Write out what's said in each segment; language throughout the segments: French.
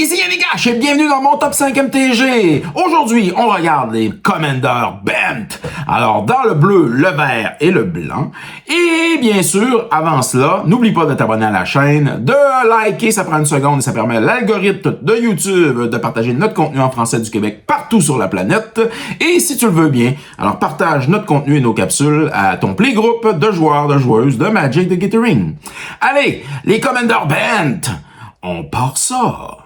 Ici Yannick H et bienvenue dans mon top 5 MTG. Aujourd'hui, on regarde les Commander Bent. Alors, dans le bleu, le vert et le blanc. Et bien sûr, avant cela, n'oublie pas de t'abonner à la chaîne, de liker, ça prend une seconde et ça permet à l'algorithme de YouTube de partager notre contenu en français du Québec partout sur la planète. Et si tu le veux bien, alors partage notre contenu et nos capsules à ton playgroupe de joueurs, de joueuses de Magic the Gathering. Allez, les Commander Bent, on part ça.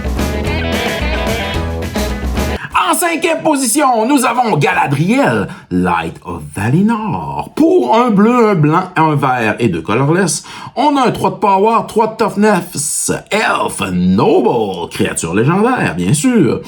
En cinquième position, nous avons Galadriel, Light of Valinor. Pour un bleu, un blanc, un vert et 2 colorless, on a un 3 de power, 3 de toughness, elf, noble, créature légendaire, bien sûr.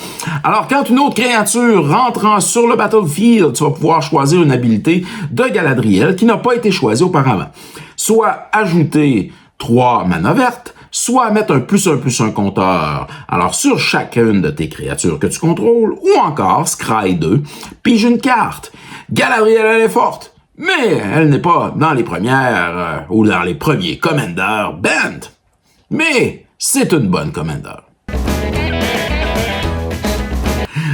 Alors, quand une autre créature rentre sur le battlefield, tu vas pouvoir choisir une habilité de Galadriel qui n'a pas été choisie auparavant. Soit ajouter 3 mana vertes, soit mettre un +1/+1 compteur, alors sur chacune de tes créatures que tu contrôles, ou encore scry 2, pige une carte. Galadriel, elle est forte, mais elle n'est pas dans les premières ou dans les premiers Commander Bent. Mais c'est une bonne Commander.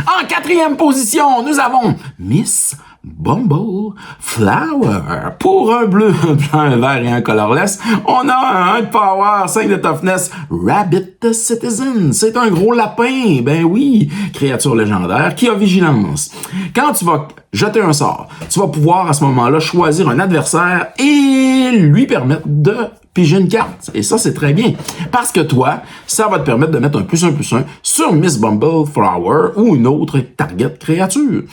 En quatrième position, nous avons Miss Bumble Flower. Pour un bleu, un blanc, un vert et un colorless, on a un de power, 5 de toughness, Rabbit the Citizen. C'est un gros lapin, ben oui, créature légendaire qui a vigilance. Quand tu vas jeter un sort, tu vas pouvoir à ce moment-là choisir un adversaire et lui permettre de piger une carte. Et ça, c'est très bien. Parce que toi, ça va te permettre de mettre un +1/+1 sur Miss Bumble Flower ou une autre target créature.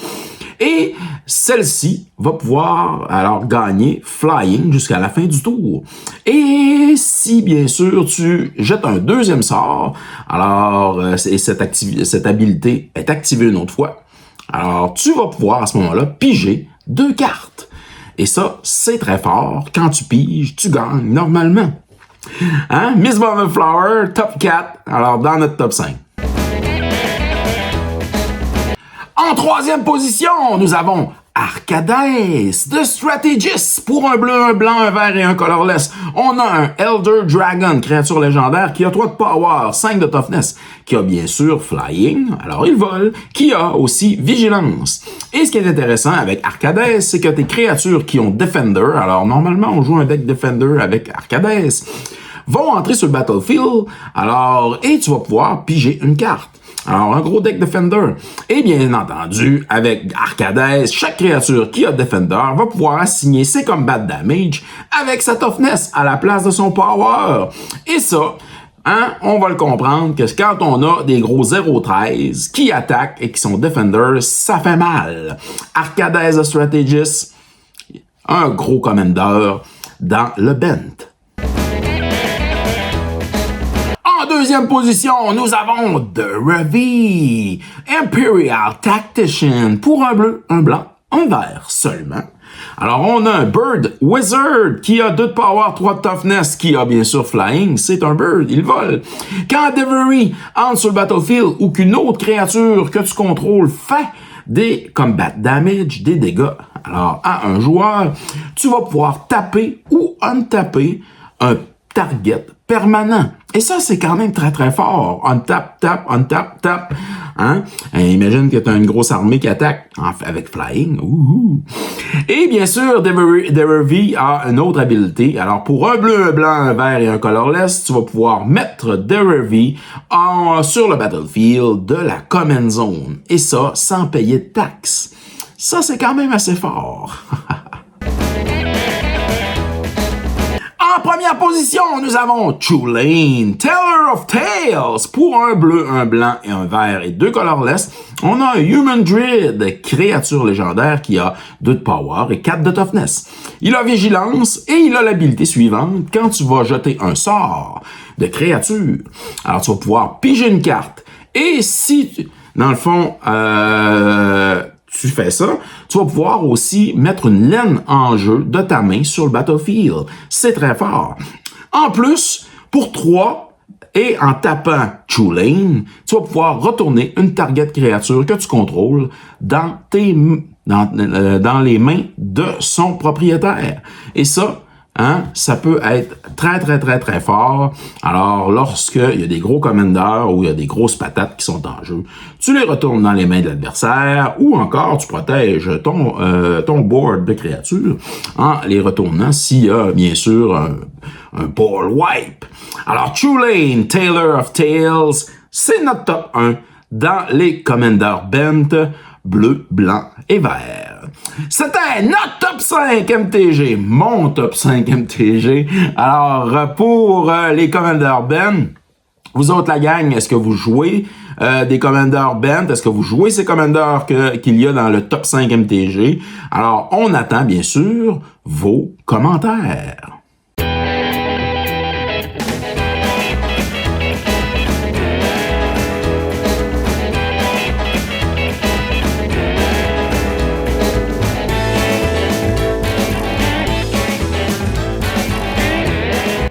Et celle-ci va pouvoir alors gagner Flying jusqu'à la fin du tour. Et si, bien sûr, tu jettes un deuxième sort, alors cette habilité est activée une autre fois, alors tu vas pouvoir à ce moment-là piger 2 cartes. Et ça, c'est très fort. Quand tu piges, tu gagnes normalement. Hein? Miss Bumble Flower, top 4, alors dans notre top 5. En troisième position, nous avons Arcades, The Strategist. Pour un bleu, un blanc, un vert et un colorless, on a un Elder Dragon, créature légendaire, qui a 3 de power, 5 de toughness, qui a bien sûr Flying, alors il vole, qui a aussi Vigilance. Et ce qui est intéressant avec Arcades, c'est que tes créatures qui ont Defender, alors normalement on joue un deck Defender avec Arcades, vont entrer sur le battlefield, alors, et tu vas pouvoir piger une carte. Alors, un gros deck Defender. Et bien entendu, avec Arcades, chaque créature qui a Defender va pouvoir assigner ses combat damage avec sa toughness à la place de son power. Et ça, hein, on va le comprendre que quand on a des gros 0-13 qui attaquent et qui sont Defenders, ça fait mal. Arcades the Strategist, un gros commander dans le Bent. En deuxième position, nous avons The Ravi, Imperial Tactician, pour un bleu, un blanc, un vert seulement. Alors, on a un Bird Wizard qui a 2 de power, 3 de toughness, qui a bien sûr Flying. C'est un bird, il vole. Quand Devery entre sur le battlefield ou qu'une autre créature que tu contrôles fait des combat damage, des dégâts, alors à un joueur, tu vas pouvoir taper ou untapper un target permanent. Et ça, c'est quand même très, très fort. On tap, tap. Hein? Et imagine que tu as une grosse armée qui attaque avec Flying. Ouh. Et bien sûr, Devery a une autre habilité. Alors, pour un bleu, un blanc, un vert et un colorless, tu vas pouvoir mettre Devery sur le battlefield de la Command Zone. Et ça, sans payer de taxes. Ça, c'est quand même assez fort. En première position, nous avons Tulane, Teller of Tales. Pour un bleu, un blanc et un vert et 2 colorless, on a un Human Druid, créature légendaire qui a 2 de power et 4 de toughness. Il a vigilance et il a l'habilité suivante. Quand tu vas jeter un sort de créature, alors tu vas pouvoir piger une carte. Et si, dans le fond, tu fais ça, tu vas pouvoir aussi mettre une laine en jeu de ta main sur le battlefield. C'est très fort. En plus, pour 3, et en tapant Tulane, tu vas pouvoir retourner une target créature que tu contrôles dans les mains de son propriétaire. Et ça, hein, ça peut être très, très, très, très fort. Alors, lorsqu'il y a des gros commanders ou il y a des grosses patates qui sont en jeu, tu les retournes dans les mains de l'adversaire ou encore tu protèges ton board de créatures en les retournant s'il y a, bien sûr, un board wipe. Alors, Tulane, Tailor of Tales, c'est notre top 1 dans les Commander Bent, bleu, blanc et vert. C'était notre top 5 MTG, mon top 5 MTG. Alors, pour les Commander Bent, vous autres, la gang, est-ce que vous jouez des Commander Bent? Est-ce que vous jouez ces Commanders qu'il y a dans le top 5 MTG? Alors, on attend, bien sûr, vos commentaires.